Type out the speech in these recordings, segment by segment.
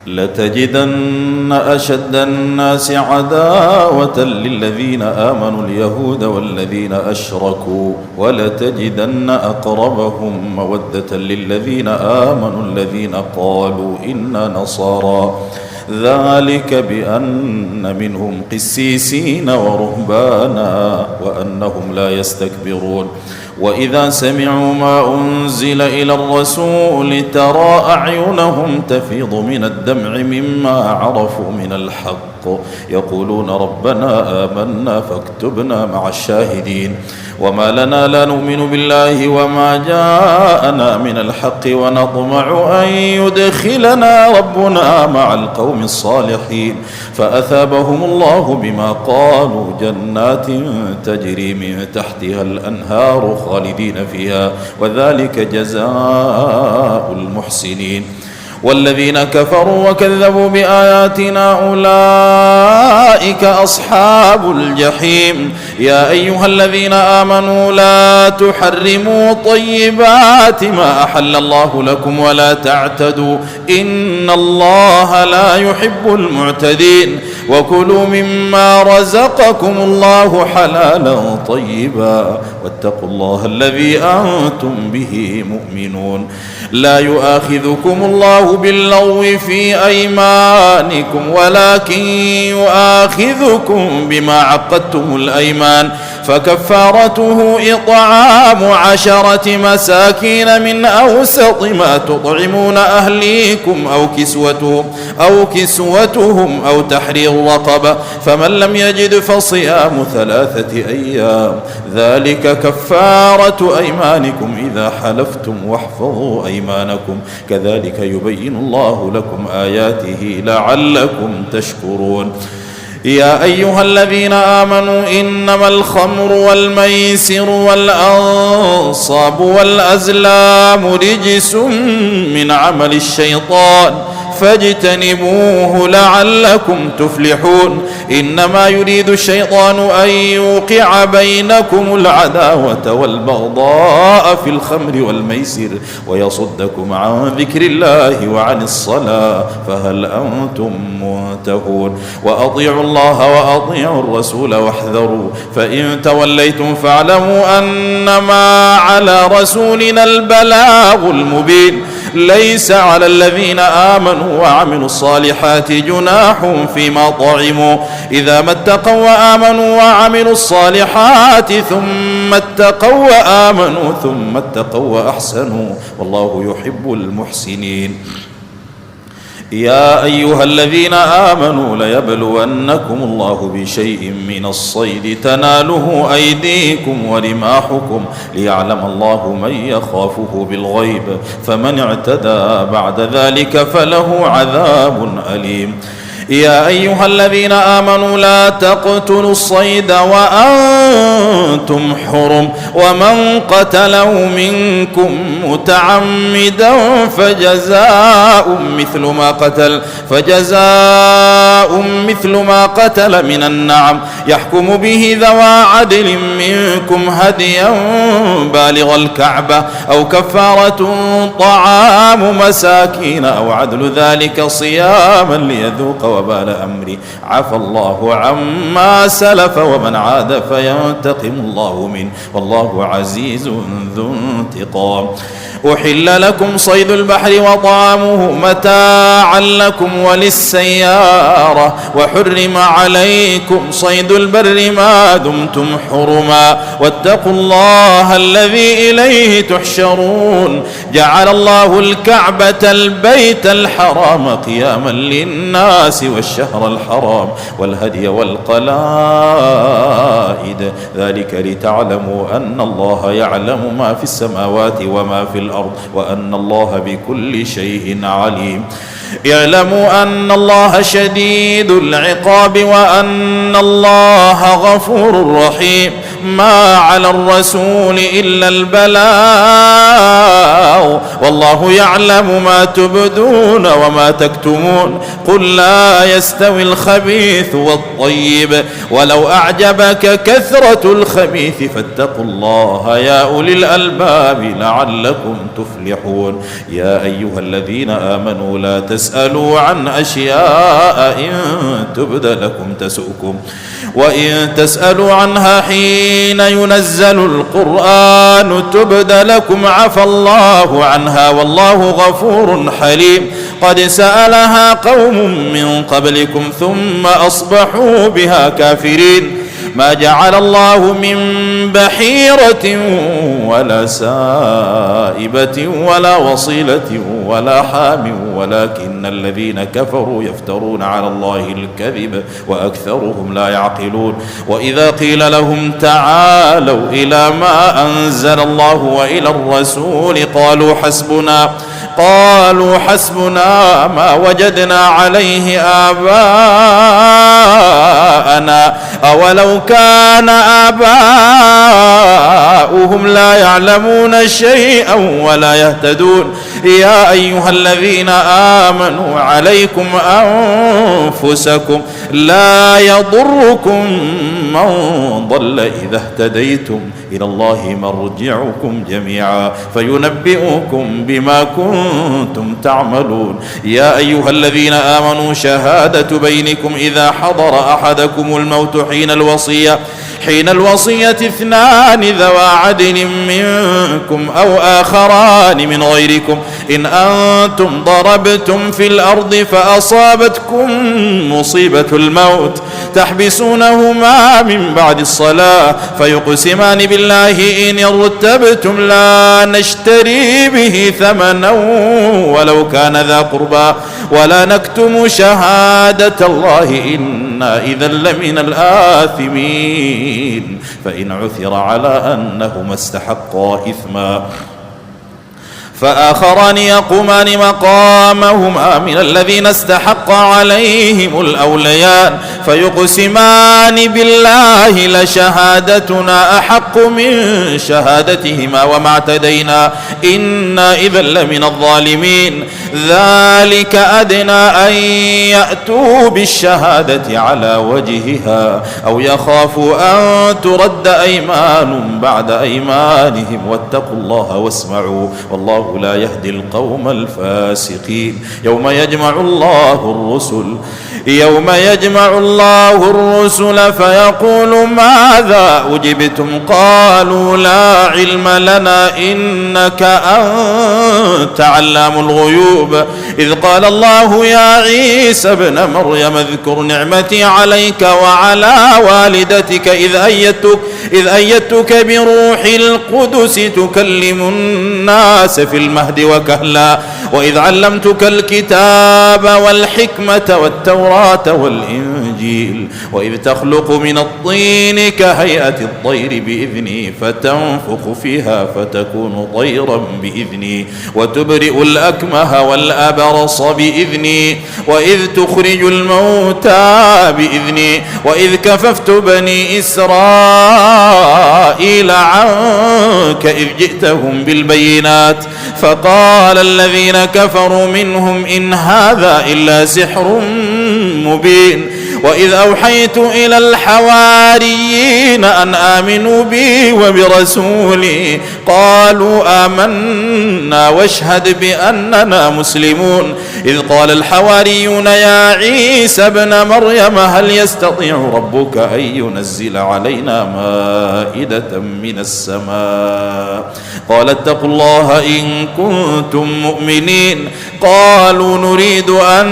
لتجدن أشد الناس عداوة للذين آمنوا اليهود والذين أشركوا ولتجدن أقربهم مودة للذين آمنوا الذين قالوا إنا نصارى ذلك بأن منهم قسيسين ورهبانا وأنهم لا يستكبرون وإذا سمعوا ما أنزل إلى الرسول ترى أعينهم تفيض من الدمع مما عرفوا من الحق يقولون ربنا آمنا فاكتبنا مع الشاهدين وما لنا لا نؤمن بالله وما جاءنا من الحق ونطمع أن يدخلنا ربنا مع القوم الصالحين فأثابهم الله بما قالوا جنات تجري من تحتها الأنهار خالدين فيها وذلك جزاء المحسنين والذين كفروا وكذبوا بآياتنا أولئك أصحاب الجحيم يا أيها الذين آمنوا لا تحرموا طيبات ما أحل الله لكم ولا تعتدوا إن الله لا يحب المعتدين وكلوا مما رزقكم الله حلالا طيبا واتقوا الله الذي أنتم به مؤمنون لا يؤاخذكم الله باللغو في أيمانكم ولكن يؤاخذكم بما عقدتم الأيمان فكفارته إطعام 10 مساكين من أوسط ما تطعمون أهليكم أو كسوتهم أو تحرير رقبة فمن لم يجد فصيام 3 أيام ذلك كفارة أيمانكم إذا حلفتم واحفظوا أيمانكم كذلك يبين الله لكم آياته لعلكم تشكرون يا أيها الذين آمنوا إنما الخمر والميسر والأنصاب والأزلام رجس من عمل الشيطان فاجتنبوه لعلكم تفلحون إنما يريد الشيطان أن يوقع بينكم العداوة والبغضاء في الخمر والميسر ويصدكم عن ذكر الله وعن الصلاة فهل أنتم منتهون وأطيعوا الله وأطيعوا الرسول واحذروا فإن توليتم فاعلموا أنما على رسولنا البلاغ المبين ليس على الذين آمنوا وعملوا الصالحات جناح فيما طعموا إذا ما اتقوا وآمنوا وعملوا الصالحات ثم اتقوا وآمنوا ثم اتقوا وأحسنوا والله يحب المحسنين يا أيها الذين آمنوا ليبلونكم الله بشيء من الصيد تناله أيديكم ورماحكم ليعلم الله من يخافه بالغيب فمن اعتدى بعد ذلك فله عذاب أليم يا أيها الذين آمنوا لا تقتلوا الصيد وأنتم حرم ومن قتله منكم متعمدا فجزاء مثل ما قتل من النعم يحكم به ذوى عدل منكم هديا بالغ الكعبة أو كفارة طعام مساكين أو عدل ذلك صياما ليذوق وبال أمري عفى الله عما سلف ومن عاد فينتقم الله منه والله عزيز ذو انتقام أحل لكم صيد البحر وطعامه متاعا لكم وللسيارة وحرم عليكم صيد البر ما دمتم حرما واتقوا الله الذي إليه تحشرون جعل الله الكعبة البيت الحرام قياما للناس والشهر الحرام والهدي والقلائد ذلك لتعلموا أن الله يعلم ما في السماوات وما في الأرض وأن الله بكل شيء عليم اعلموا أن الله شديد العقاب وأن الله غفور رحيم ما على الرسول إلا البلاغ والله يعلم ما تبدون وما تكتمون قل لا يستوي الخبيث والطيب ولو أعجبك كثرة الخبيث فاتقوا الله يا أولي الألباب لعلكم تفلحون يا أيها الذين آمنوا لا تسألوا عن أشياء إن تبد لكم تسؤكم وإن تسألوا عنها حين ينزل القرآن تبد لكم عفى الله عنها والله غفور حليم قد سألها قوم من قبلكم ثم أصبحوا بها كافرين ما جعل الله من بحيرة ولا سائبة ولا وصيلة ولا حام ولكن الذين كفروا يفترون على الله الكذب وأكثرهم لا يعقلون وإذا قيل لهم تعالوا إلى ما أنزل الله وإلى الرسول قالوا حسبنا ما وجدنا عليه آباءنا أولو كان آباؤهم لا يعلمون شيئا ولا يهتدون يا أيها الذين آمنوا عليكم أنفسكم لا يضركم من ضل إذا اهتديتم إلى الله مرجعكم جميعا فينبئكم بما كنتم تعملون يا أيها الذين آمنوا شهادة بينكم إذا حضر أحدكم الموت حين الوصية 2 ذوى عدل منكم أو آخران من غيركم إن أنتم ضربتم في الأرض فأصابتكم مصيبة الموت تحبسونهما من بعد الصلاة فيقسمان بالله إن ارتبتم لا نشتري به ثمنا ولو كان ذا قربى ولا نكتم شهادة الله إنا إذا لمن الآثمين فإن عثر على أنهما استحقا إثما فآخران يقومان مقامهما من الذين استحق عليهم الأوليان فيقسمان بالله لشهادتنا أحق من شهادتهما وما اعتدينا إنا إذا لمن الظالمين ذلك أدنى أن يأتوا بالشهادة على وجهها أو يخافوا أن ترد أيمان بعد أيمانهم واتقوا الله واسمعوا والله لا يهدي القوم الفاسقين يوم يجمع الله الرسل فيقول ماذا أجبتم قالوا لا علم لنا إنك أنت علام الغيوب إذ قال الله يا عيسى ابن مريم اذكر نعمتي عليك وعلى والدتك إذ أيدتك بروح القدس تكلم الناس في المهد وكهلا وإذ علمتك الكتاب والحكمة والتوراة والإنجيل وإذ تخلق من الطين كهيئة الطير بإذني فتنفخ فيها فتكون طيرا بإذني وتبرئ الأكمه والأبرص بإذني وإذ تخرج الموتى بإذني وإذ كففت بني إسرائيل عنك إذ جئتهم بالبينات فقال الذين كفروا منهم إن هذا إلا سحر مبين وإذ أوحيت إلى الحواريين أن آمنوا بي وبرسولي قالوا آمنا واشهد بأننا مسلمون إذ قال الحواريون يا عيسى ابن مريم هل يستطيع ربك أن ينزل علينا مائدة من السماء قال اتقوا الله إن كنتم مؤمنين قالوا نريد أن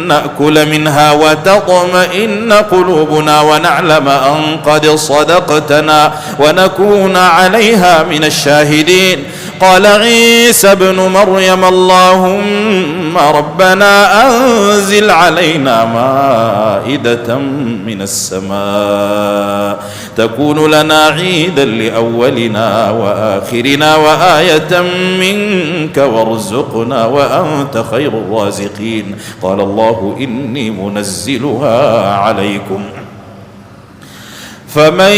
نأكل منها وتطمئن قلوبنا ونعلم أن قد صدقتنا ونكون عليها من الشاهدين قال عيسى ابن مريم اللهم ربنا أنزل علينا مائدة من السماء تكون لنا عيدا لأولنا وآخرنا وآية منك وارزقنا وأنت خير الرازقين قال الله إني منزلها عليكم فمن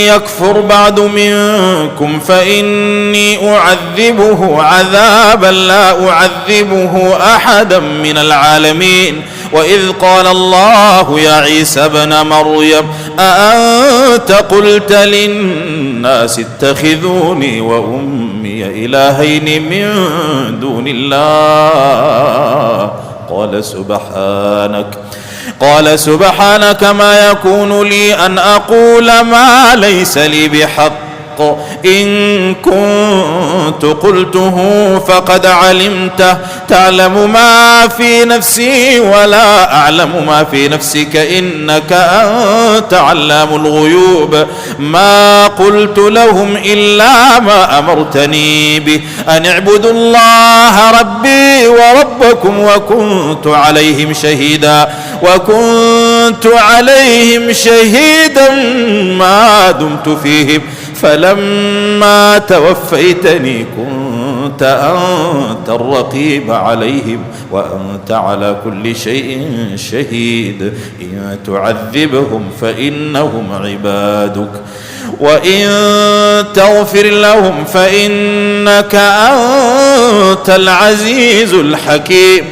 يكفر بعد منكم فإني أعذبه عذابا لا أعذبه أحدا من العالمين. وإذ قال الله يا عيسى ابن مريم أأنت قلت للناس اتخذوني وأمي إلهين من دون الله قال سبحانك ما يكون لي أن أقول ما ليس لي بحق إن كنت قلته فقد علمته تعلم ما في نفسي ولا أعلم ما في نفسك إنك أنت علام الغيوب. ما قلت لهم إلا ما أمرتني به أن اعبدوا الله ربي وربكم وكنت عليهم شهيدا ما دمت فيهم فلما توفيتني كنت أنت الرقيب عليهم وأنت على كل شيء شهيد. إن تعذبهم فإنهم عبادك وإن تغفر لهم فإنك أنت العزيز الحكيم.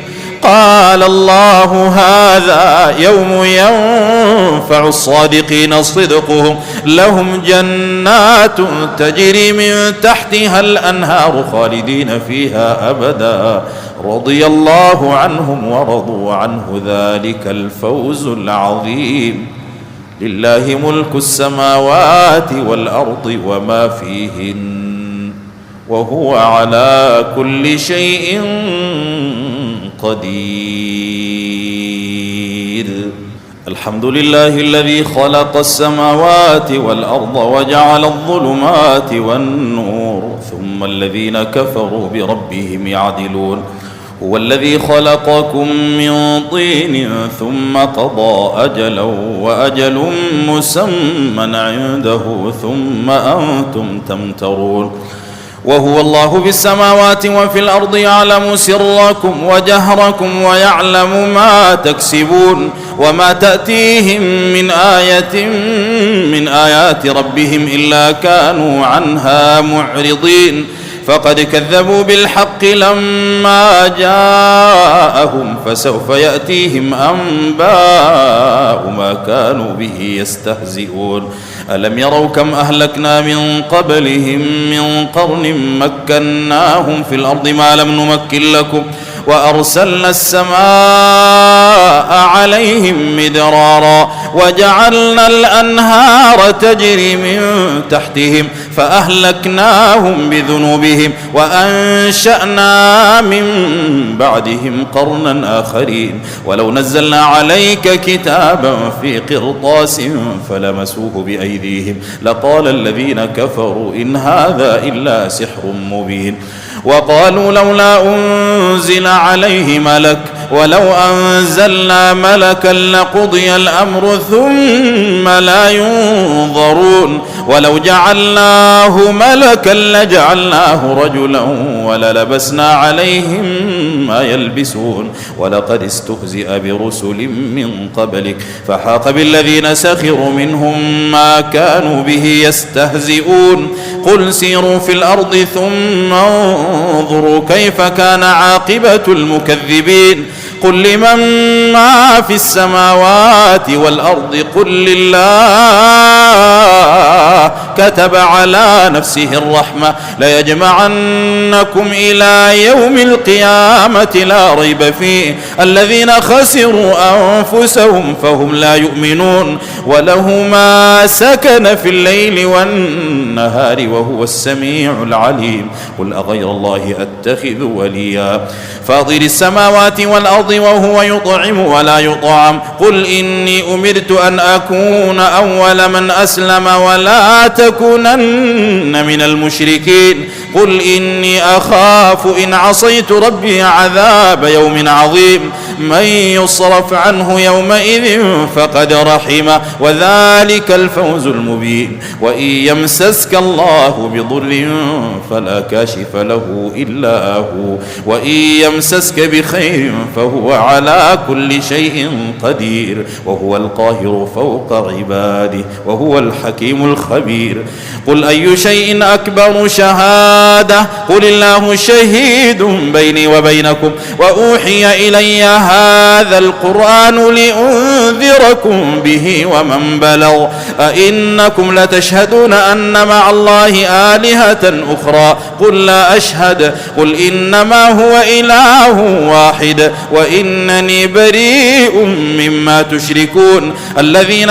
قال الله هذا يوم ينفع الصادقين صدقهم لهم جنات تجري من تحتها الأنهار خالدين فيها أبدا رضي الله عنهم ورضوا عنه ذلك الفوز العظيم. لله ملك السماوات والأرض وما فيهن وهو على كل شيء قدير. الحمد لله الذي خلق السماوات والأرض وجعل الظلمات والنور ثم الذين كفروا بربهم يعدلون. هو الذي خلقكم من طين ثم قضى أجلا وأجل مسمى عنده ثم أنتم تمترون. وهو الله في السماوات وفي الأرض يعلم سركم وجهركم ويعلم ما تكسبون وما تأتيهم من آية من آيات ربهم إلا كانوا عنها معرضين. فقد كذبوا بالحق لما جاءهم فسوف يأتيهم أنباء ما كانوا به يستهزئون. ألم يروا كم أهلكنا من قبلهم من قرن مكناهم في الأرض ما لم نمكن لكم وأرسلنا السماء عليهم مدرارا وجعلنا الأنهار تجري من تحتهم فأهلكناهم بذنوبهم وأنشأنا من بعدهم قرنا آخرين. ولو نزلنا عليك كتابا في قرطاس فلمسوه بأيديهم لقال الذين كفروا إن هذا إلا سحر مبين. وقالوا لولا أنزل عليه ملك ولو أنزلنا ملكا لقضي الأمر ثم لا ينظرون. ولو جعلناه ملكا لجعلناه رجلا وللبسنا عليهم ما يلبسون. ولقد استهزئ برسل من قبلك فحاق بالذين سخروا منهم ما كانوا به يستهزئون. قل سيروا في الأرض ثم انظروا كيف كان عاقبة المكذبين. قل لمن ما في السماوات والأرض قل لله كتب على نفسه الرحمة ليجمعنكم إلى يوم القيامة لا ريب فيه الذين خسروا أنفسهم فهم لا يؤمنون. وله ما سكن في الليل والنهار وهو السميع العليم. قل أغير الله أتخذ وليا فاطر السماوات والأرض وهو يطعم ولا يطعم. قل إني أمرت أن أكون أول من أسلم ولا تكونن من المشركين. قل إني أخاف إن عصيت ربي عذاب يوم عظيم. من يصرف عنه يومئذ فقد رحمه وذلك الفوز المبين. وإن يمسسك الله بضر فلا كاشف له إلا هو وإن يمسسك بخير فهو على كل شيء قدير وهو القاهر فوق عباده وهو الحكيم الخبير. قل أي شيء أكبر شهادة قل الله شهيد بيني وبينكم وأوحي إلي هذا القرآن لأنذركم به ومن بلغ أئنكم لتشهدون أن مع الله آلهة أخرى قل لا أشهد قل إنما هو إله واحد وإنني بريء مما تشركون. الذين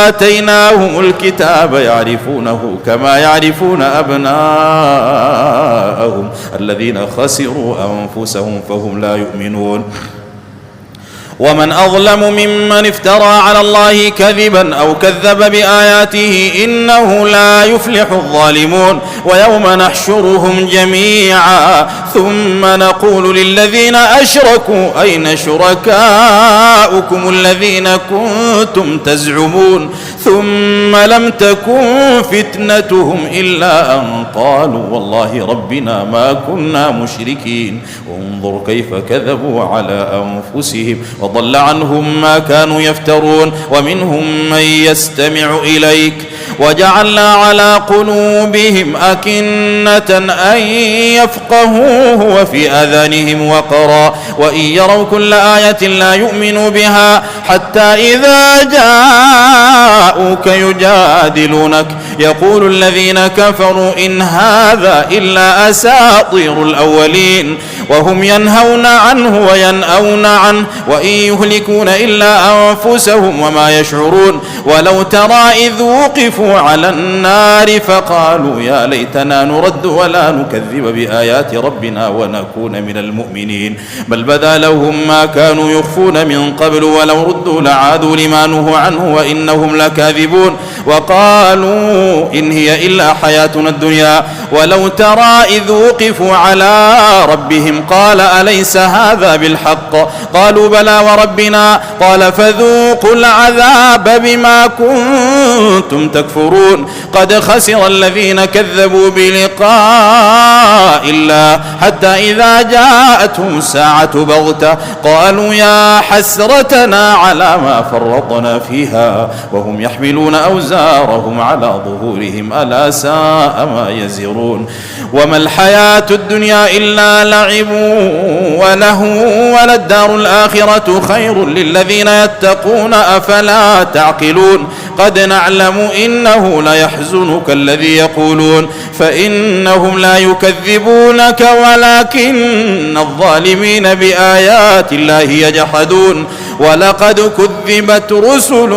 آتيناهم الكتاب يعرفونه كما يعرفون أبناءهم الذين خسروا أنفسهم فهم لا يؤمنون. ومن أظلم ممن افترى على الله كذبا أو كذب بآياته إنه لا يفلح الظالمون. ويوم نحشرهم جميعا ثم نقول للذين أشركوا أين شركاؤكم الذين كنتم تزعمون ثم لم تكن فتنتهم إلا أن قالوا والله ربنا ما كنا مشركين. انظر كيف كذبوا على أنفسهم وضل عنهم ما كانوا يفترون. ومنهم من يستمع إليك وجعلنا على قلوبهم أكنة أن يفقهوه وفي آذانهم وقرا وإن يروا كل آية لا يؤمنوا بها حتى إذا جاءوك يجادلونك يقول الذين كفروا إن هذا إلا أساطير الأولين وهم ينهون عنه وينأون عنه وإن يهلكون إلا أنفسهم وما يشعرون. ولو ترى إذ وقفوا على النار فقالوا يا ليتنا نرد ولا نكذب بآيات ربنا ونكون من المؤمنين بل بدا لهم ما كانوا يخفون من قبل ولو ردوا لعادوا لما نهوا عنه وإنهم لكاذبون. وقالوا إن هي إلا حياتنا الدنيا ولو ترى إذ وقفوا على ربهم قال أليس هذا بالحق قالوا بلى وربنا قال فذوقوا العذاب بما كنتم تكفرون. قد خسر الذين كذبوا بلقاء الله حتى إذا جاءتهم الساعة بغتة قالوا يا حسرتنا على ما فرطنا فيها وهم يحملون أوزارهم على ظهورهم ألا ساء ما يزرون. وما الحياة الدنيا إلا لعب ولهو وللدار الآخرة خير للذين يتقون أفلا تعقلون. قد نعلم إنه ليحزنك الذي يقولون فإنهم لا يكذبونك ولكن الظالمين بآيات الله يجحدون. ولقد كذبت رسل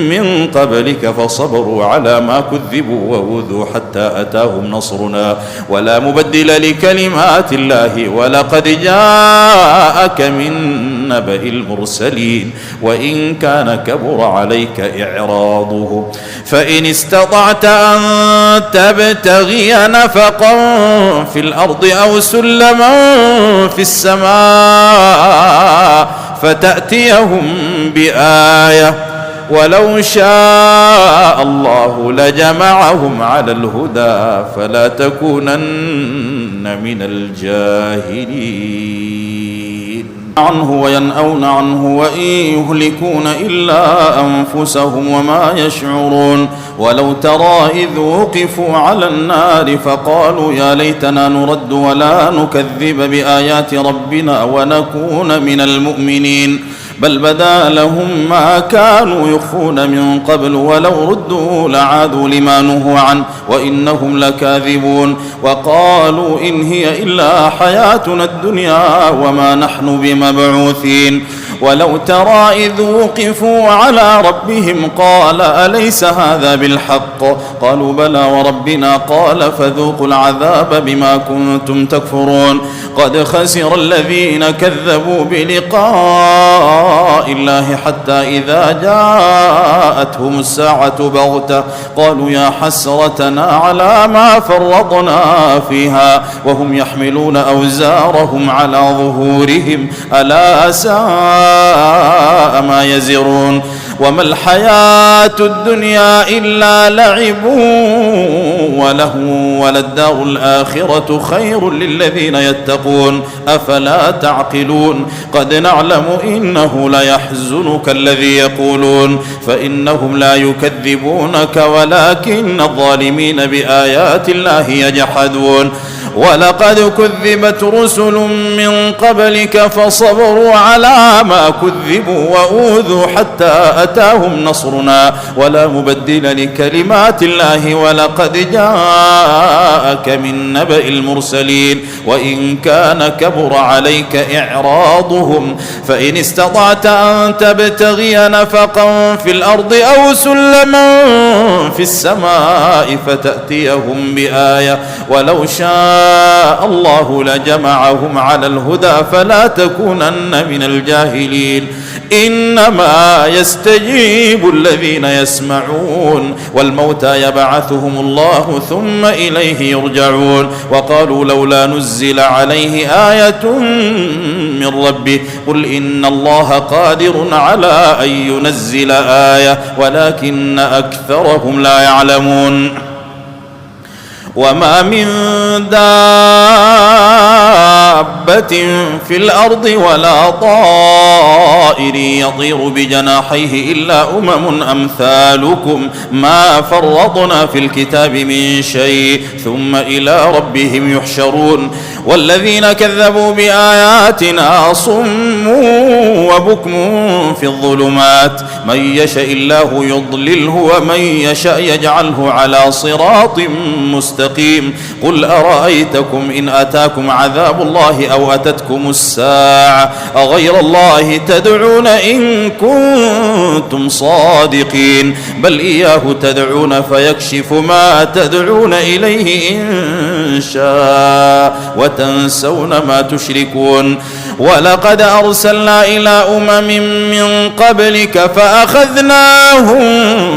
من قبلك فصبروا على ما كذبوا وأوذوا حتى أتاهم نصرنا ولا مبدل لكلمات الله ولقد جاءك من نبأ المرسلين وإن كان كبر عليك إعراضه فإن استطعت أن تبتغي نفقا في الأرض أو سلما في السماء فتأتيهم بآية ولو شاء الله لجمعهم على الهدى فلا تكونن من الجاهلين. عنه وينأون عنه وإن يهلكون إلا أنفسهم وما يشعرون. ولو ترى إذ وقفوا على النار فقالوا يا ليتنا نرد ولا نكذب بآيات ربنا ونكون من المؤمنين بل بدا لهم ما كانوا يخفون من قبل ولو ردوا لعادوا لما نهوا عنه وإنهم لكاذبون. وقالوا إن هي إلا حياتنا الدنيا وما نحن بمبعوثين. ولو ترى إذ وقفوا على ربهم قال أليس هذا بالحق قالوا بلى وربنا قال فذوقوا العذاب بما كنتم تكفرون قد خسر الذين كذبوا بلقاء الله حتى إذا جاءتهم الساعة بغتة قالوا يا حسرتنا على ما فرطنا فيها وهم يحملون أوزارهم على ظهورهم ألا ساء ما يزرون وما الحياة الدنيا إلا لعب ولهو وللدار الآخرة خير للذين يتقون أفلا تعقلون قد نعلم إنه ليحزنك الذي يقولون فإنهم لا يكذبونك ولكن الظالمين بآيات الله يجحدون ولقد كذبت رسل من قبلك فصبروا على ما كذبوا وأوذوا حتى أتاهم نصرنا ولا مبدل لكلمات الله ولقد جاءك من نبأ المرسلين وإن كان كبر عليك إعراضهم فإن استطعت أن تبتغي نفقا في الأرض أو سلما في السماء فتأتيهم بآية ولو شاء الله لجمعهم على الهدى فلا تكونن من الجاهلين إنما يستجيب الذين يسمعون والموتى يبعثهم الله ثم إليه يرجعون وقالوا لولا نزل عليه آية من ربه قل إن الله قادر على أن ينزل آية ولكن أكثرهم لا يعلمون وما من دابة في الأرض ولا طائر يطير بجناحيه إلا أمثالكم ما فرطنا في الكتاب من شيء ثم إلى ربهم يحشرون والذين كذبوا بآياتنا صم وبكم في الظلمات من يشاء الله يضلله ومن يشاء يجعله على صراط مستقيم قل أرأيتكم إن أتاكم عذاب الله أو أتتكم الساعة أغير الله تدعون إن كنتم صادقين بل إياه تدعون فيكشف ما تدعون إليه إن شاء وتنسون ما تشركون ولقد أرسلنا إلى من قبلك فأخذناهم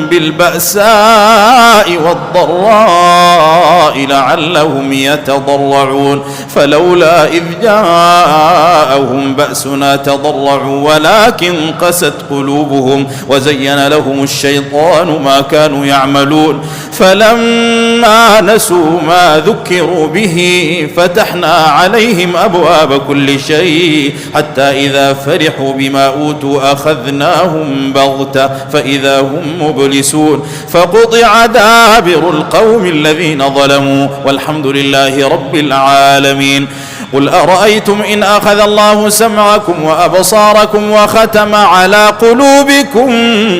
بالبأساء والضراء لعلهم يتضرعون فلولا إذ جاءهم بأسنا تضرعوا ولكن قست قلوبهم وزين لهم الشيطان ما كانوا يعملون فلما نسوا ما ذكروا به فتحنا عليهم أبواب كل شيء حتى إذا فرحوا بما أوتوا أخذناهم بغتة فإذا هم مبلسون فقطع دابر القوم الذين ظلموا والحمد لله رب العالمين قل أرأيتم إن أخذ الله سمعكم وأبصاركم وختم على قلوبكم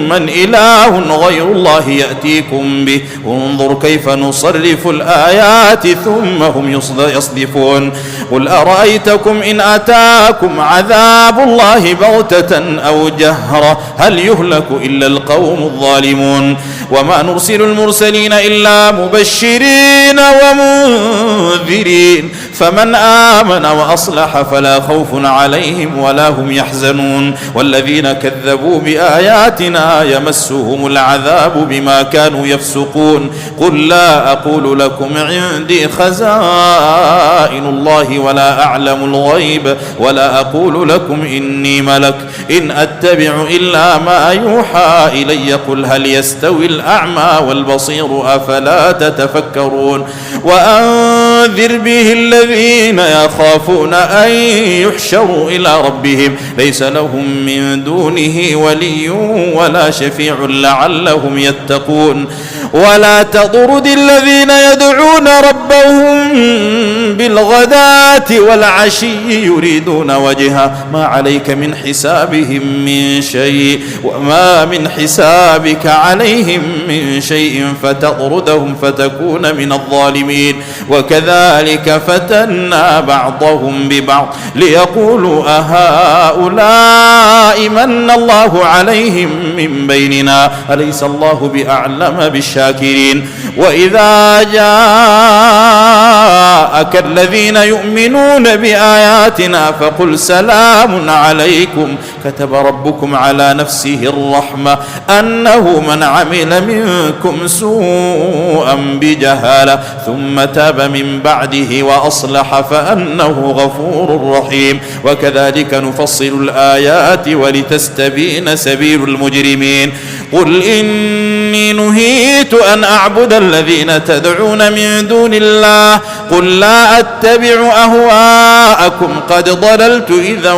من إله غير الله يأتيكم به انظر كيف نصرف الآيات ثم هم يصدفون قل أرأيتكم إن أتاكم عذاب الله بغتة أو جهرة هل يهلك إلا القوم الظالمون وما نرسل المرسلين إلا مبشرين ومنذرين فمن آمن وأصلح فلا خوف عليهم ولا هم يحزنون والذين كذبوا بآياتنا يمسهم العذاب بما كانوا يفسقون قل لا أقول لكم عندي خزائن الله ولا أعلم الغيب ولا أقول لكم إني ملك إن أتبع إلا ما يوحى إلي قل هل يستوي الأعمى والبصير أفلا تتفكرون وأنذر به الذين يخافون أن يحشروا إلى ربهم ليس لهم من دونه ولي ولا شفيع لعلهم يتقون ولا تطرد الذين يدعون ربهم بالغداة والعشي يريدون وجهه ما عليك من حسابهم من شيء وما من حسابك عليهم من شيء فتطردهم فتكون من الظالمين وكذلك فتنا بعضهم ببعض ليقولوا أهؤلاء من الله عليهم من بيننا أليس الله بأعلم بالشاكرين وإذا جاءك الذين يؤمنون بآياتنا فقل سلام عليكم كتب ربكم على نفسه الرحمة أنه من عمل منكم سوءا بجهالة ثم تاب من بعده وأصلح فأنه غفور رحيم وكذلك نفصل الآيات ولتستبين سبيل المجرمين قل إني نهيت أن أعبد الذين تدعون من دون الله قل لا أتبع أهواءكم قد ضللت إذا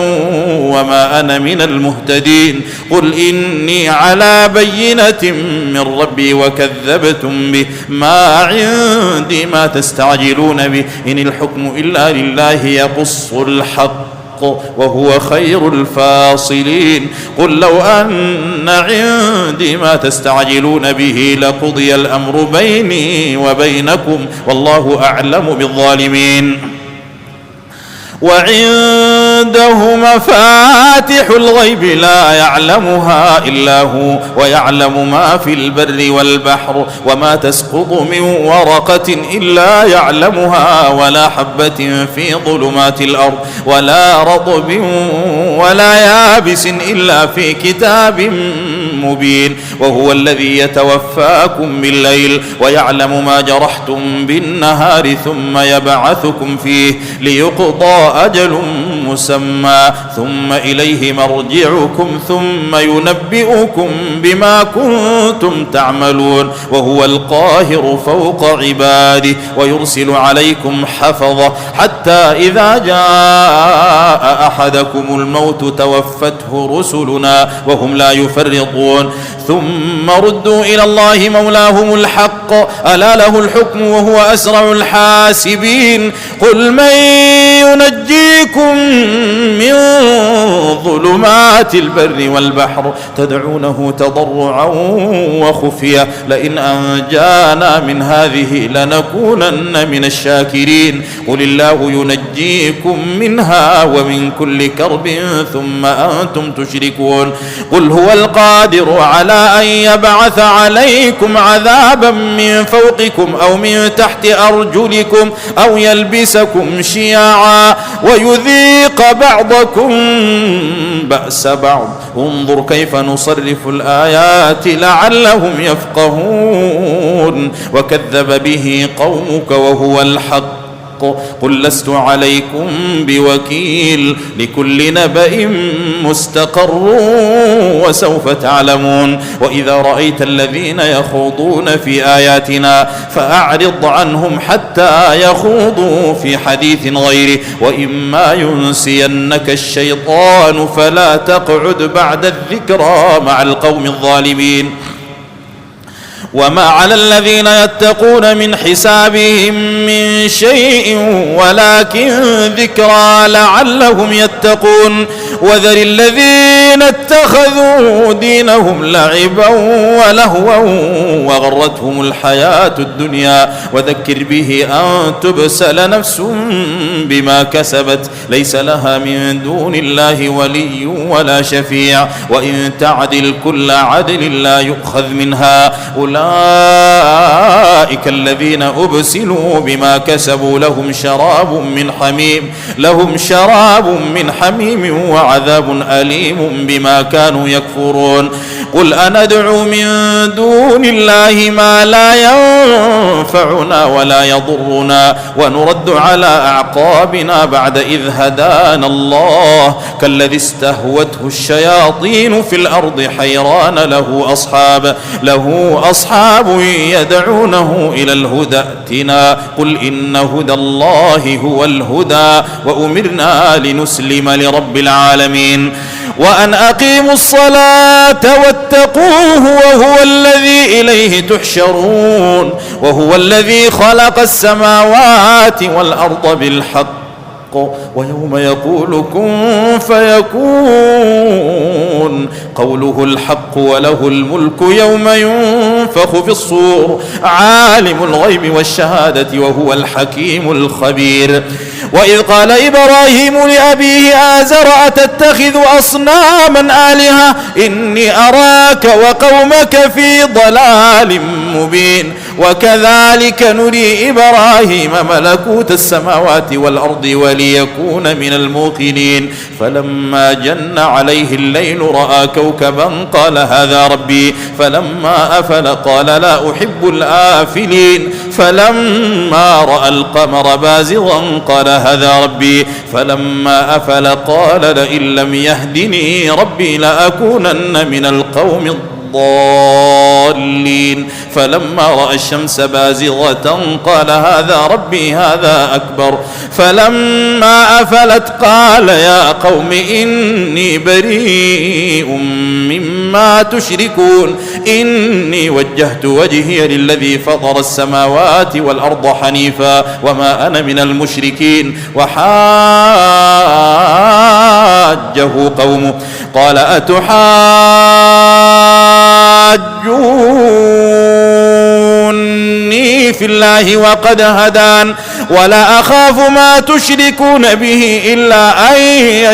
وما أنا من المهتدين قل إني على بينة من ربي وكذبتم به ما عندي ما تستعجلون به إن الحكم إلا لله يقص الحق وهو خير الفاصلين قل لو أن عندي ما تستعجلون به لقضي الأمر بيني وبينكم والله أعلم بالظالمين وعنده مفاتح الغيب لا يعلمها إلا هو ويعلم ما في البر والبحر وما تسقط من ورقة إلا يعلمها ولا حبة في ظلمات الأرض ولا رطب ولا يابس إلا في كتاب مبين وهو الذي يتوفاكم بالليل ويعلم ما جرحتم بالنهار ثم يبعثكم فيه ليقضى أجل مسمى ثم إليه مرجعكم ثم ينبئكم بما كنتم تعملون وهو القاهر فوق عباده ويرسل عليكم حفظة حتى إذا جاء أحدكم الموت توفته رسلنا وهم لا يفرطون ثم ردوا إلى الله مولاهم الحق ألا له الحكم وهو أسرع الحاسبين قل من ينجيكم من ظلمات البر والبحر تدعونه تضرعا وخفيا لئن أنجانا من هذه لنكونن من الشاكرين قل الله ينجيكم منها ومن كل كرب ثم أنتم تشركون قل هو القادر على أن يبعث عليكم عذابا من فوقكم أو من تحت أرجلكم أو يلبسكم شيعا ويذيق بعضكم بأس بعض انظر كيف نصرف الآيات لعلهم يفقهون وكذب به قومك وهو الحق قل لست عليكم بوكيل لكل نبأ مستقر وسوف تعلمون وإذا رأيت الذين يخوضون في آياتنا فأعرض عنهم حتى يخوضوا في حديث غيره وإما ينسينك الشيطان فلا تقعد بعد الذكرى مع القوم الظالمين وما على الذين يتقون من حسابهم من شيء ولكن ذكرى لعلهم يتقون وذر الذين اتخذوا دينهم لعبا ولهوا وغرتهم الحياة الدنيا وذكر به أن تبسل نفس بما كسبت ليس لها من دون الله ولي ولا شفيع وإن تعدل كل عدل لا يؤخذ منها أولئك الذين أبسلوا بما كسبوا لهم شراب من حميم وعذاب أليم بما كانوا يكفرون قل أندعو من دون الله ما لا ينفعنا ولا يضرنا ونرد على أعقابنا بعد إذ هدانا الله كالذي استهوته الشياطين في الأرض حيران له أصحاب يدعونه إلى الهدى ائتنا قل إن هدى الله هو الهدى وأمرنا لنسلم لرب العالمين وأن أقيموا الصلاة واتقوه وهو الذي إليه تحشرون وهو الذي خلق السماوات والأرض بالحق ويوم يقول كن فيكون قوله الحق وله الملك يوم ينفخ في الصور عالم الغيب والشهادة وهو الحكيم الخبير. وإذ قال إبراهيم لأبيه آزر أتتخذ أصناما آلهة إني أراك وقومك في ضلال مبين. وكذلك نري إبراهيم ملكوت السماوات والأرض وليكون من الموقنين فلما جن عليه الليل رأى كوكبا قال هذا ربي فلما أفل قال لا أحب الآفلين فلما رأى القمر بازغا قال هذا ربي فلما أفل قال لئن لم يهدني ربي لأكونن من القوم الضالين فلما رأى الشمس بازغة قال هذا ربي هذا أكبر فلما أفلت قال يا قوم إني بريء مما تشركون إني وجهت وجهي للذي فطر السماوات والأرض حنيفا وما أنا من المشركين. وحاجه قومه قال أتحاجوني في الله وقد هدان ولا أخاف ما تشركون به إلا أن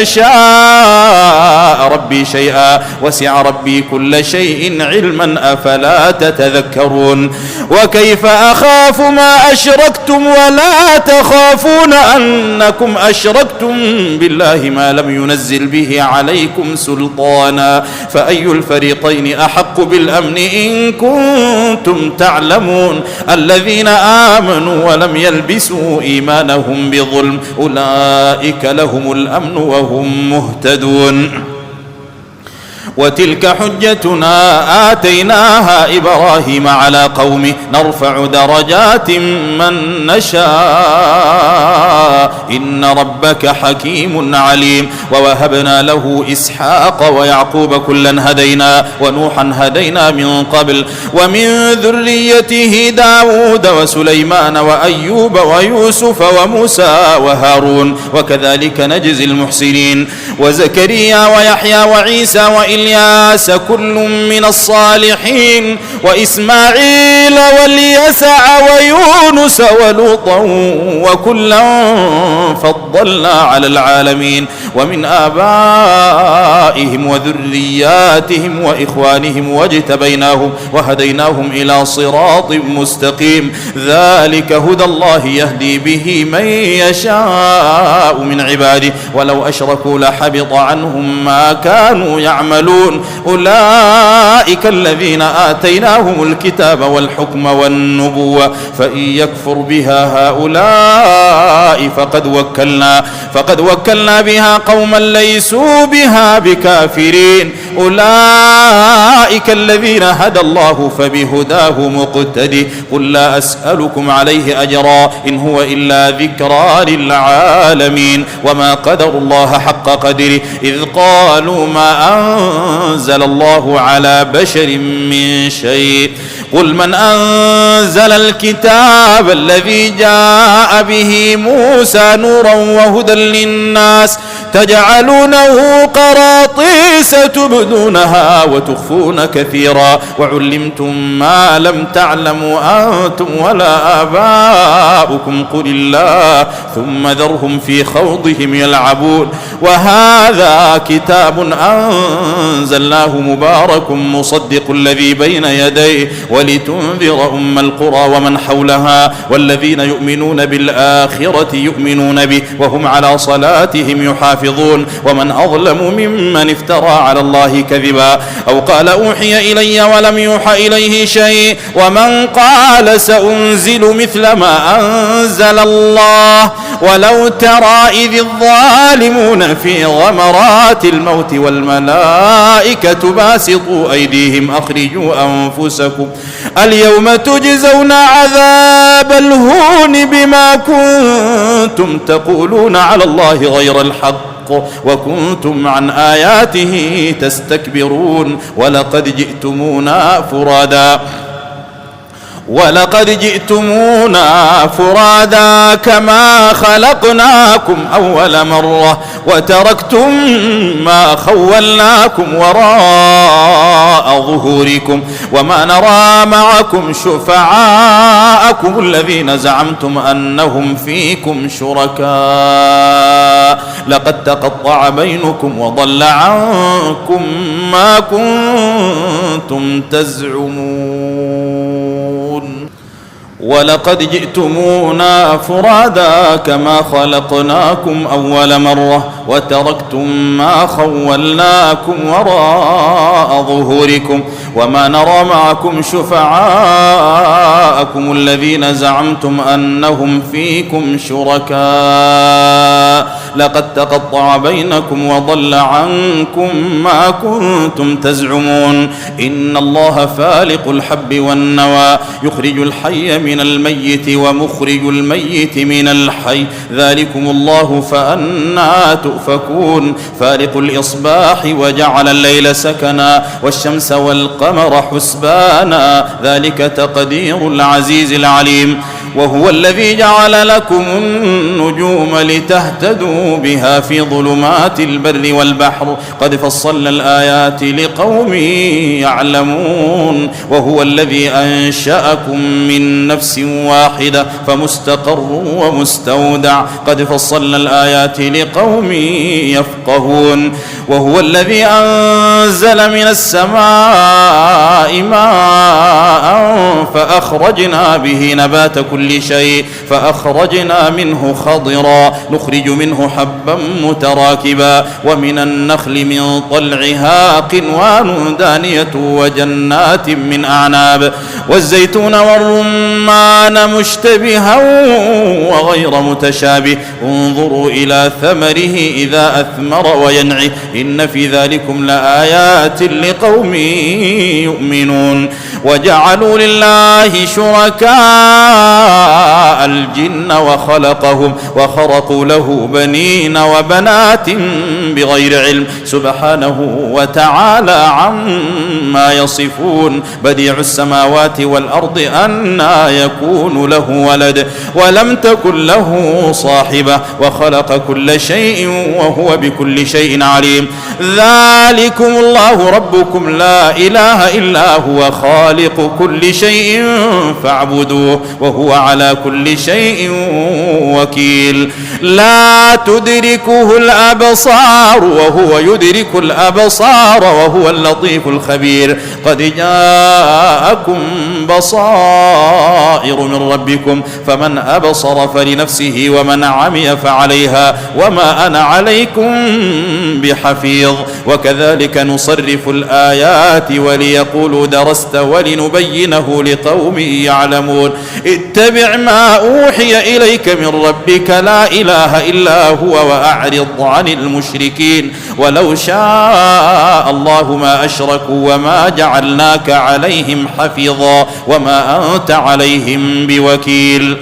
يشاء ربي شيئا وسع ربي كل شيء علما أفلا تتذكرون. وكيف أخاف ما أشركتم ولا تخافون أنكم أشركتم بالله ما لم ينزل به عليكم سلطانا فأي الفريقين أحق بالأمن إن كنتم تعلمون. الذين آمنوا ولم يلبسوا إيمانهم بظلم أولئك لهم الأمن وهم مهتدون. وتلك حجتنا آتيناها إبراهيم على قومه نرفع درجات من نشاء إن ربك حكيم عليم. ووهبنا له إسحاق ويعقوب كلا هدينا ونوحا هدينا من قبل ومن ذريته داود وسليمان وأيوب ويوسف وموسى وهارون وكذلك نجزي المحسنين. وزكريا ويحيى وعيسى وإلياس كل من الصالحين وإسماعيل واليسع ويونس ولوطا وكلا فضلنا على العالمين. ومن آبائهم وذرياتهم وإخوانهم واجتبيناهم وهديناهم إلى صراط مستقيم. ذلك هدى الله يهدي به من يشاء من عباده ولو أشركوا لحبط عنهم ما كانوا يعملون. أولئك الذين آتيناهم الكتاب والحكم والنبوة فإن يكفر بها هؤلاء فقد وكلنا بها قوما ليسوا بها بكافرين. أولئك الذين هدى الله فبهداه مقتدي. قل لا أسألكم عليه أجرا إن هو إلا ذكرى للعالمين. وما قدر الله حق قدره إذ قالوا ما أنزل الله على بشر من شيء. قل من أنزل الكتاب الذي جاء به موسى نورا وهدى للناس تجعلونه قراطيس تبدونها وتخفون كثيرا وعلمتم ما لم تعلموا أنتم ولا آباؤكم قل الله ثم ذرهم في خوضهم يلعبون. وهذا كتاب أنزلناه مبارك مصدق الذي بين يديه ولتنذر أم القرى ومن حولها والذين يؤمنون بالآخرة يؤمنون به وهم على صلاتهم يحافظون. ومن أظلم ممن افترى على الله كذبا أو قال أوحي إلي ولم يوحى إليه شيء ومن قال سأنزل مثل ما أنزل الله. ولو ترى إذ الظالمون في غمرات الموت والملائكة باسطوا أيديهم أخرجوا أنفسكم اليوم تجزون عذاب الهون بما كنتم تقولون على الله غير الحق وكنتم عن آياته تستكبرون ولقد جئتمونا فرادا ولقد جئتمونا فرادا كما خلقناكم أول مرة وتركتم ما خولناكم وراء ظهوركم وما نرى معكم شفعاءكم الذين زعمتم أنهم فيكم شركاء لقد تقطع بينكم وضل عنكم ما كنتم تزعمون. ولقد جئتمونا فرادا كما خلقناكم أول مرة وتركتم ما خولناكم وراء ظهوركم وما نرى معكم شفعاءكم الذين زعمتم أنهم فيكم شركاء لقد تقطع بينكم وضل عنكم ما كنتم تزعمون. إن الله فالق الحب والنوى يخرج الحي من الميت ومخرج الميت من الحي ذلكم الله فأنى تؤفكون. فالق الإصباح وجعل الليل سكنا والشمس والقمر حسبانا ذلك تقدير العزيز العليم. وهو الذي جعل لكم النجوم لتهتدوا بها في ظلمات البر والبحر قد فصلنا الآيات لقوم يعلمون. وهو الذي أنشأكم من نفس واحدة فمستقر ومستودع قد فصلنا الآيات لقوم يفقهون. وهو الذي أنزل من السماء ماء فأخرجنا به نبات كل شيء فأخرجنا منه خضرا نخرج منه حبا متراكبا ومن النخل من طلعها قنوان دانية وجنات من أعناب والزيتون والرمان مشتبها وغير متشابه انظروا إلى ثمره إذا أثمر وينعه إن في ذلكم لآيات لقوم يؤمنون. وجعلوا لله شركاء الجن وخلقهم وخرقوا له بنين وبنات بغير علم سبحانه وتعالى عما يصفون. بديع السماوات والأرض أنى يكون له ولد ولم تكن له صاحبة وخلق كل شيء وهو بكل شيء عليم. ذلكم الله ربكم لا إله إلا هو خالق كل شيء فاعبدوه وهو على كل شيء وكيل. لا تدركه الأبصار وهو يدرك الأبصار وهو اللطيف الخبير. قد جاءكم بصائر من ربكم فمن أبصر فلنفسه ومن عمي فعليها وما أنا عليكم بحفيظ. وكذلك نصرف الآيات وليقولوا درست ولنبينه لقوم يعلمون. اتبع ما أوحي إليك من ربك لا إله إلا هو وأعرض عن المشركين ولو شاء الله ما أشركوا وما جعلناك عليهم حفيظا وما أنت عليهم بوكيل.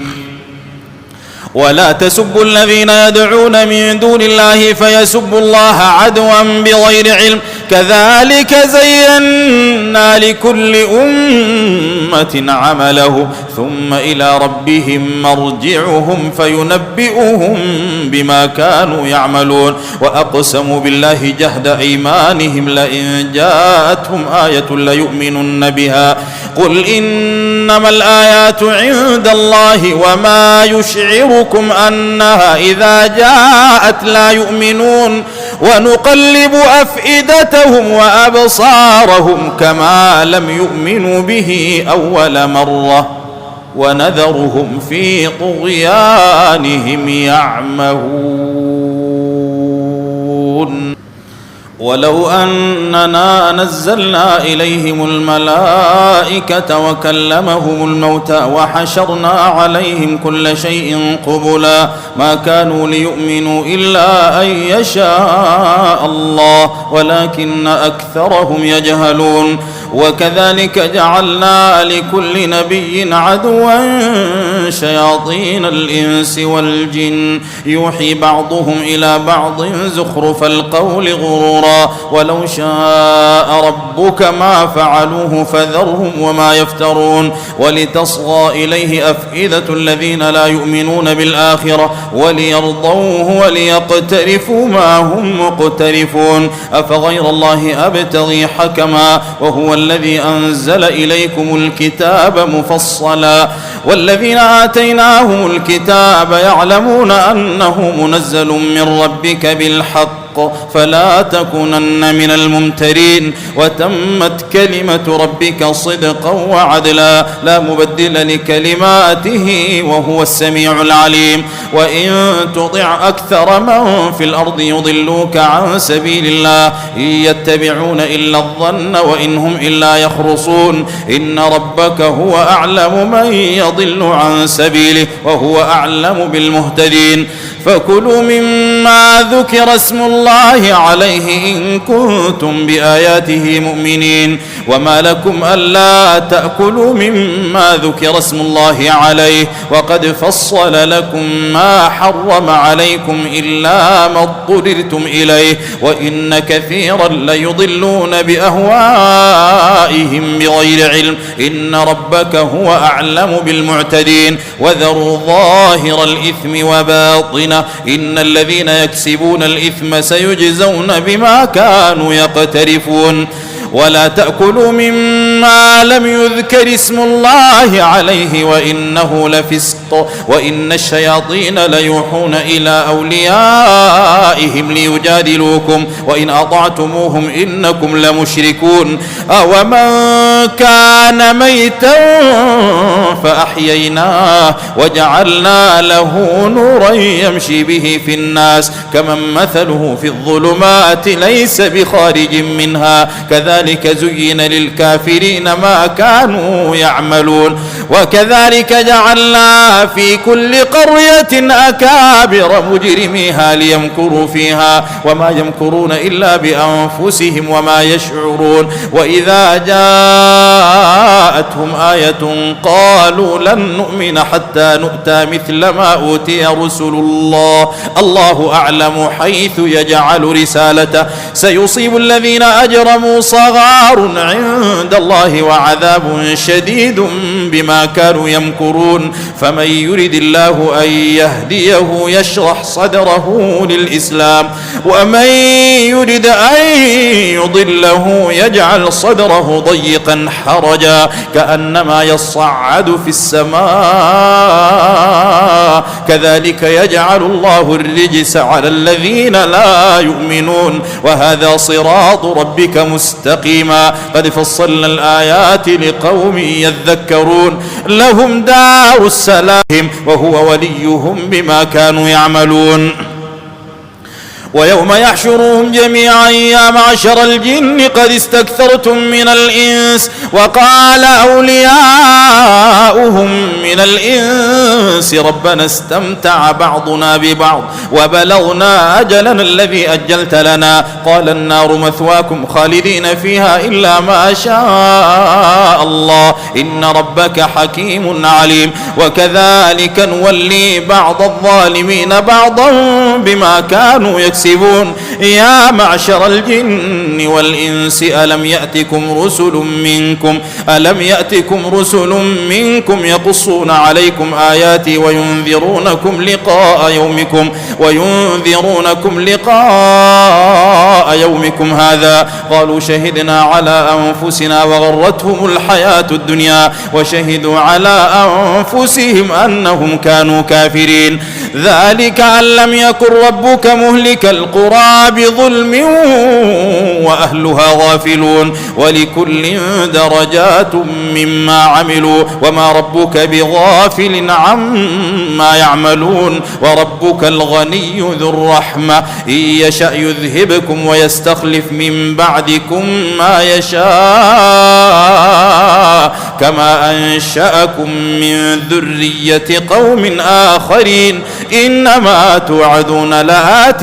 ولا تسبوا الذين يدعون من دون الله فيسبوا الله عدوا بغير علم كذلك زينا لكل أمة عمله ثم إلى ربهم مرجعهم فينبئهم بما كانوا يعملون. وأقسموا بالله جهد أيمانهم لئن جاءتهم آية ليؤمنن بها قل إنما الآيات عند الله وما يشعركم أنها إذا جاءت لا يؤمنون. ونقلب أفئدتهم وأبصارهم كما لم يؤمنوا به أول مرة ونذرهم في طغيانهم يعمهون. ولو أننا نزلنا إليهم الملائكة وكلمهم الموتى وحشرنا عليهم كل شيء قبلا ما كانوا ليؤمنوا إلا أن يشاء الله ولكن أكثرهم يجهلون. وكذلك جعلنا لكل نبي عدوا شياطين الإنس والجن يوحي بعضهم إلى بعض زخرف القول غرورا ولو شاء ربك ما فعلوه فذرهم وما يفترون ولتصغى إليه أفئدة الذين لا يؤمنون بالآخرة وليرضوه وليقترفوا ما هم مقترفون أفغير الله أبتغي حكما وهو الذي أنزل إليكم الكتاب مفصلا والذين آتيناهم الكتاب يعلمون أنه منزل من ربك بالحق فلا تكونن من الممترين وتمت كلمة ربك صدقا وعدلا لا مبدل لكلماته وهو السميع العليم وإن تطع أكثر من في الأرض يضلوك عن سبيل الله إن يتبعون إلا الظن وإن هم إلا يخرصون إن ربك هو أعلم من يضل عن سبيله وهو أعلم بالمهتدين فكلوا مما ذكر اسم الله عليه إن كنتم بآياته مؤمنين وما لكم ألا تأكلوا مما ذكر اسم الله عليه وقد فصل لكم ما حرم عليكم إلا ما اضطررتم إليه وإن كثيرا ليضلون بأهوائهم بغير علم إن ربك هو أعلم بالمعتدين وذروا ظاهر الإثم وباطنه إن الذين يكسبون الإثم سيجزون بما كانوا يقترفون ولا تأكلوا مما لم يذكر اسم الله عليه وإنه لفسق وإن الشياطين ليوحون إلى أوليائهم ليجادلوكم وإن أطعتموهم إنكم لمشركون أومن كان ميتا فأحييناه وجعلنا له نورا يمشي به في الناس كمن مثله في الظلمات ليس بخارج منها كذلك زين للكافرين ما كانوا يعملون وكذلك جعلنا في كل قرية أكابر مجرميها ليمكروا فيها وما يمكرون إلا بأنفسهم وما يشعرون وإذا جاءتهم آية قالوا لن نؤمن حتى نؤتى مثل ما أوتي رسل الله الله أعلم حيث يجعل رسالته سيصيب الذين أجرموا صغار عند الله وعذاب شديد بما كانوا يمكرون فمن يرد الله أن يهديه يشرح صدره للإسلام ومن يرد أن يضله يجعل صدره ضيقا حرجا كأنما يصعد في السماء كذلك يجعل الله الرجس على الذين لا يؤمنون وهذا صراط ربك مستقيما قد فصلنا الآيات لقوم يذكرون لهم دار السلام وهو وليهم بما كانوا يعملون ويوم يحشرهم جميعا يا معشر الجن قد استكثرتم من الإنس وقال أولياؤهم من الإنس ربنا استمتع بعضنا ببعض وبلغنا أجلنا الذي أجلت لنا قال النار مثواكم خالدين فيها إلا ما شاء الله إن ربك حكيم عليم وكذلك نولي بعض الظالمين بعضا بما كانوا يكسبون يا معشر الجن والإنس ألم يأتكم رسل منكم يقصون عليكم آياتي وينذرونكم لقاء يومكم هذا قالوا شهدنا على أنفسنا وغرتهم الحياة الدنيا وشهدوا على أنفسهم أنهم كانوا كافرين ذلك أن لم يكن ربك مهلك القرى بظلم وأهلها غافلون ولكل درجات مما عملوا وما ربك بغافل عما يعملون وربك الغني ذو الرحمة إن يشأ يذهبكم ويستخلف من بعدكم ما يشاء كما أنشأكم من ذرية قوم آخرين إنما توعدون لآت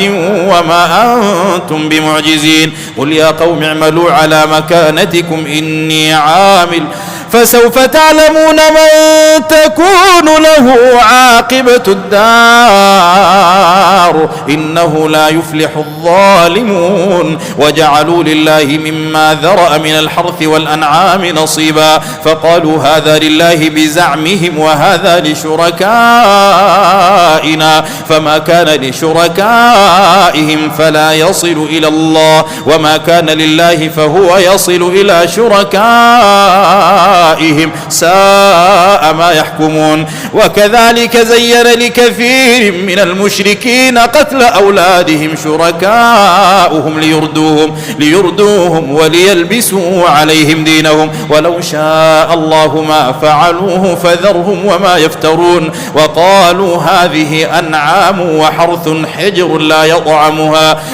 وما أنتم بمعجزين قل يا قوم اعملوا على مكانتكم إني عامل فسوف تعلمون من تكون له عاقبة الدار إنه لا يفلح الظالمون وجعلوا لله مما ذرأ من الحرث والأنعام نصيبا فقالوا هذا لله بزعمهم وهذا لشركائنا فما كان لشركائهم فلا يصل إلى الله وما كان لله فهو يصل إلى شركائهم ساء ما يحكمون وكذلك زين لكثير من المشركين قتل أولادهم شركاؤهم ليردوهم وليلبسوا عليهم دينهم ولو شاء الله ما فعلوه فذرهم وما يفترون وقالوا هذه أنعام وحرث حجر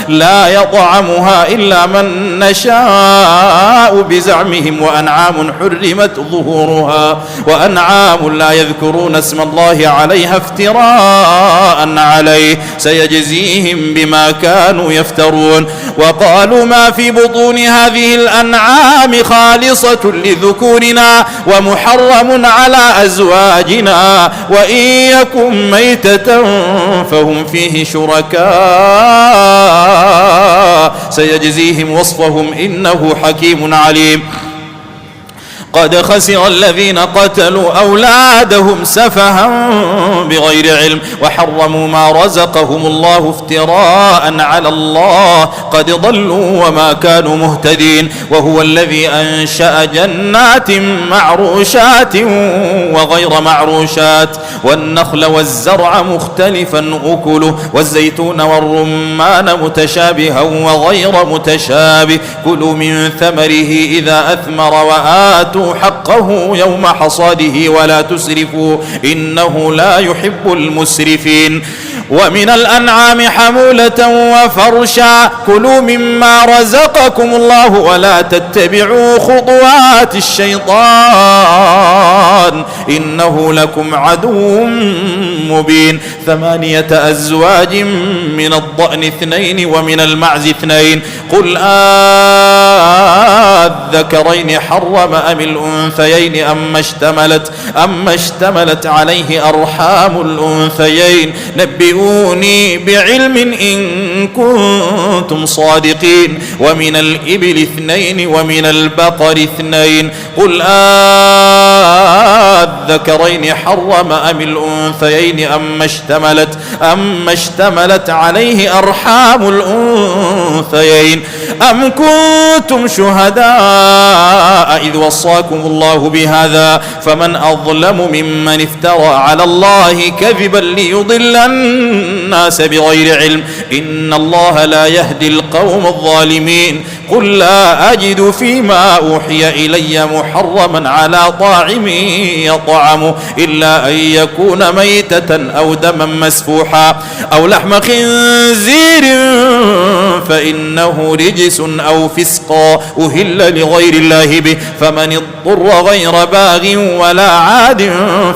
لا يطعمها إلا من نشاء بزعمهم وأنعام حرمت ظهورها وأنعام لا يذكرون اسم الله عليها افتراء عليه سيجزيهم بما كانوا يفترون وقالوا ما في بطون هذه الأنعام خالصة لذكورنا ومحرم على أزواجنا وإن يكن ميتة فهم فيه شركاء سيجزيهم وصفهم إنه حكيم عليم قد خسر الذين قتلوا أولادهم سفها بغير علم وحرموا ما رزقهم الله افتراء على الله قد ضلوا وما كانوا مهتدين وهو الذي أنشأ جنات معروشات وغير معروشات والنخل والزرع مختلفا أكله والزيتون والرمان متشابها وغير متشابه كلوا من ثمره إذا أثمر وآتوا حقه يوم حصاده ولا تسرفوا إنه لا يحب المسرفين ومن الأنعام حمولة وفرشا كلوا مما رزقكم الله ولا تتبعوا خطوات الشيطان إنه لكم عدو مبين 8 أزواج من الضأن 2 ومن المعز 2 قل الذكرين حرم أم الأنثيين أما اشتملت عليه أرحام الأنثيين نبئوني بعلم إن كنتم صادقين ومن الإبل 2 ومن البقر 2 قل الذكرين حرم أم الأنثيين أما اشتملت عليه أرحام الأنثيين أم كنتم شهداء إذ وصاكم الله بهذا فمن أظلم ممن افترى على الله كذبا ليضل الناس بغير علم إن الله لا يهدي القوم الظالمين قل لا أجد فيما أوحي إلي محرما على طاعم يطعمه إلا أن يكون ميتة أو دما مسفوحا أو لحم خنزير فإنه رجس أو فسقا أهل لغير الله به فمن اضطر غير باغ ولا عاد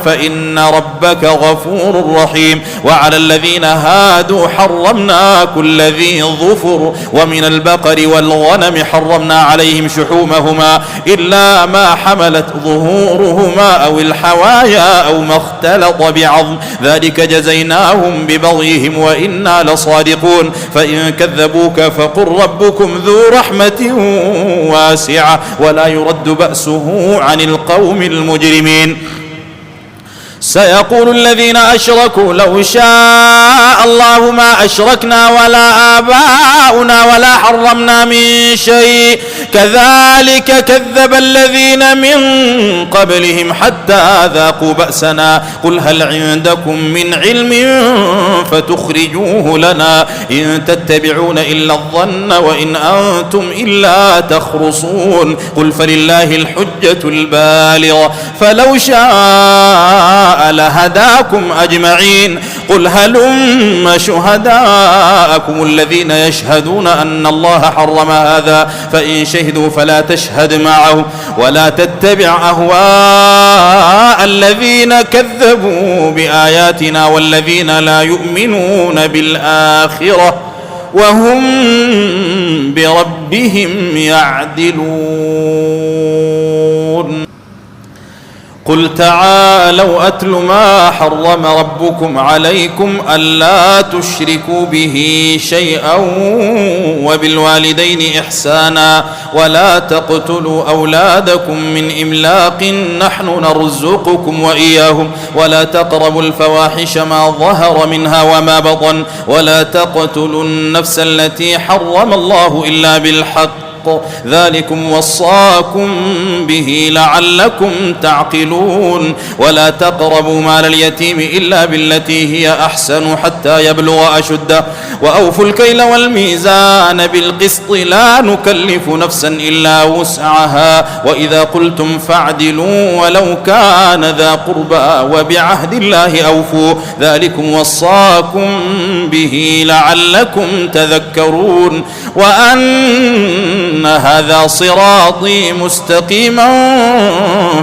فإن ربك غفور رحيم وعلى الذين هادوا حرمنا كل ذي ظفر ومن البقر والغنم حرمنا عليهم شحومهما إلا ما حملت ظهورهما أو الحوايا أو ما اختلط بعظم ذلك جزيناهم ببغيهم وإنا لصادقون فإن كذبوك فقل ربكم ذو رحمة واسعة ولا يرد بأسه عن القوم المجرمين سيقول الذين أشركوا لو شاء الله ما أشركنا ولا آباؤنا ولا حرمنا من شيء كذلك كذب الذين من قبلهم حتى ذاقوا بأسنا قل هل عندكم من علم فتخرجوه لنا إن تتبعون إلا الظن وإن أنتم إلا تخرصون قل فلله الحجة البالغة فلو شاء لهداكم أجمعين قل هلم شهداءكم الذين يشهدون أن الله حرم هذا فإن شهدوا فلا تشهد معه ولا تتبع أهواء الذين كذبوا بآياتنا والذين لا يؤمنون بالآخرة وهم بربهم يعدلون. قل تعالوا أتل ما حرم ربكم عليكم ألا تشركوا به شيئا وبالوالدين إحسانا ولا تقتلوا أولادكم من إملاق نحن نرزقكم وإياهم ولا تقربوا الفواحش ما ظهر منها وما بطن ولا تقتلوا النفس التي حرم الله إلا بالحق ذلكم وصاكم به لعلكم تعقلون. ولا تقربوا مال اليتيم إلا بالتي هي أحسن حتى يبلغ أشده وأوفوا الكيل والميزان بالقسط لا نكلف نفسا إلا وسعها وإذا قلتم فاعدلوا ولو كان ذا قربى وبعهد الله أوفوا ذلكم وصاكم به لعلكم تذكرون. وأن هذا صراطي مستقيما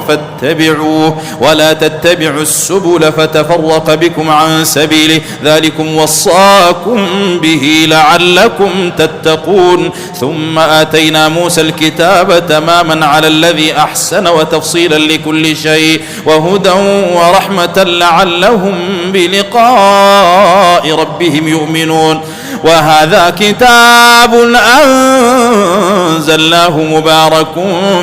فاتبعوه ولا تتبعوا السبل فتفرق بكم عن سبيله ذلكم وصاكم به لعلكم تتقون. ثم آتينا موسى الكتاب تماما على الذي أحسن وتفصيلا لكل شيء وهدى ورحمة لعلهم بلقاء ربهم يؤمنون. وهذا كتاب أنزلناه مبارك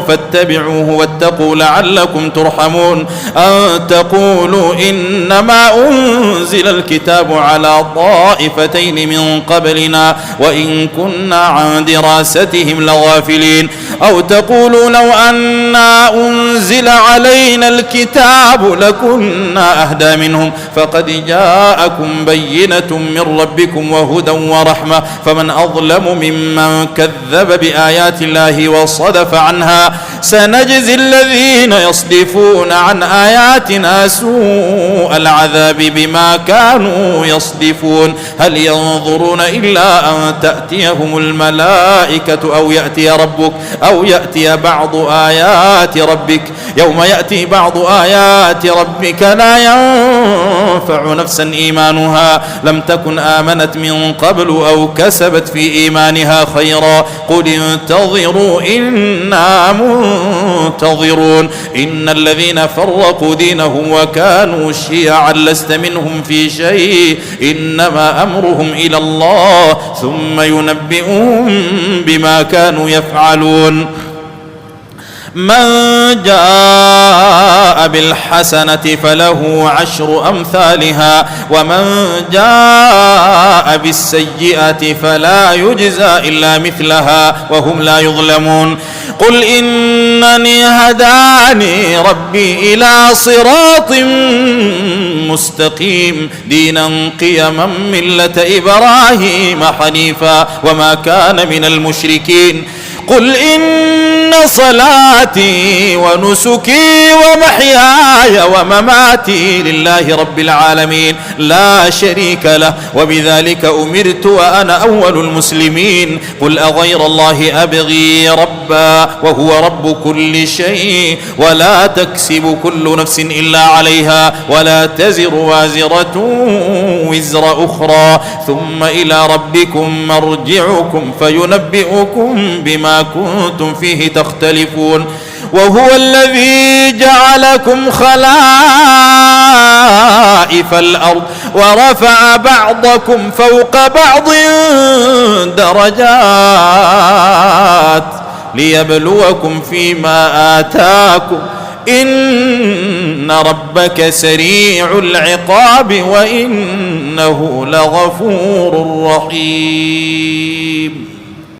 فاتبعوه واتقوا لعلكم ترحمون. أن تقولوا إنما أنزل الكتاب على طائفتين من قبلنا وإن كنا عن دراستهم لغافلين أو تقولوا لو أنا أنزل علينا الكتاب لكنا أهدى منهم فقد جاءكم بينة من ربكم وهدى ورحمة فمن أظلم ممن كذب بآيات الله وصدف عنها سنجزي الذين يصدفون عن آياتنا سوء العذاب بما كانوا يصدفون. هل ينظرون إلا أن تأتيهم الملائكة أو يأتي ربك أو يأتي بعض آيات ربك يوم يأتي بعض آيات ربك لا ينفع نفسا إيمانها لم تكن آمنت من قبل أو كسبت في إيمانها خيرا قل انتظروا إنا منتظرون. إن الذين فرقوا دينهم وكانوا شيعا لست منهم في شيء إنما أمرهم إلى الله ثم ينبئهم بما كانوا يفعلون. من جاء بالحسنة فله عشر أمثالها ومن جاء بالسيئة فلا يجزى إلا مثلها وهم لا يظلمون. قل إنني هداني ربي إلى صراط مستقيم دينا قيما ملة إبراهيم حنيفا وما كان من المشركين. قل إن صلاتي ونسكي ومحياي ومماتي لله رب العالمين لا شريك له وبذلك أمرت وأنا أول المسلمين. قل أغير الله أبغي ربا وهو رب كل شيء ولا تكسب كل نفس إلا عليها ولا تزر وازرة وزر أخرى ثم إلى ربكم مرجعكم فينبئكم بما كنتم فيه تختلفون. وهو الذي جعلكم خلائف الأرض ورفع بعضكم فوق بعض درجات ليبلوكم فيما آتاكم إن ربك سريع العقاب وإنه لغفور رحيم.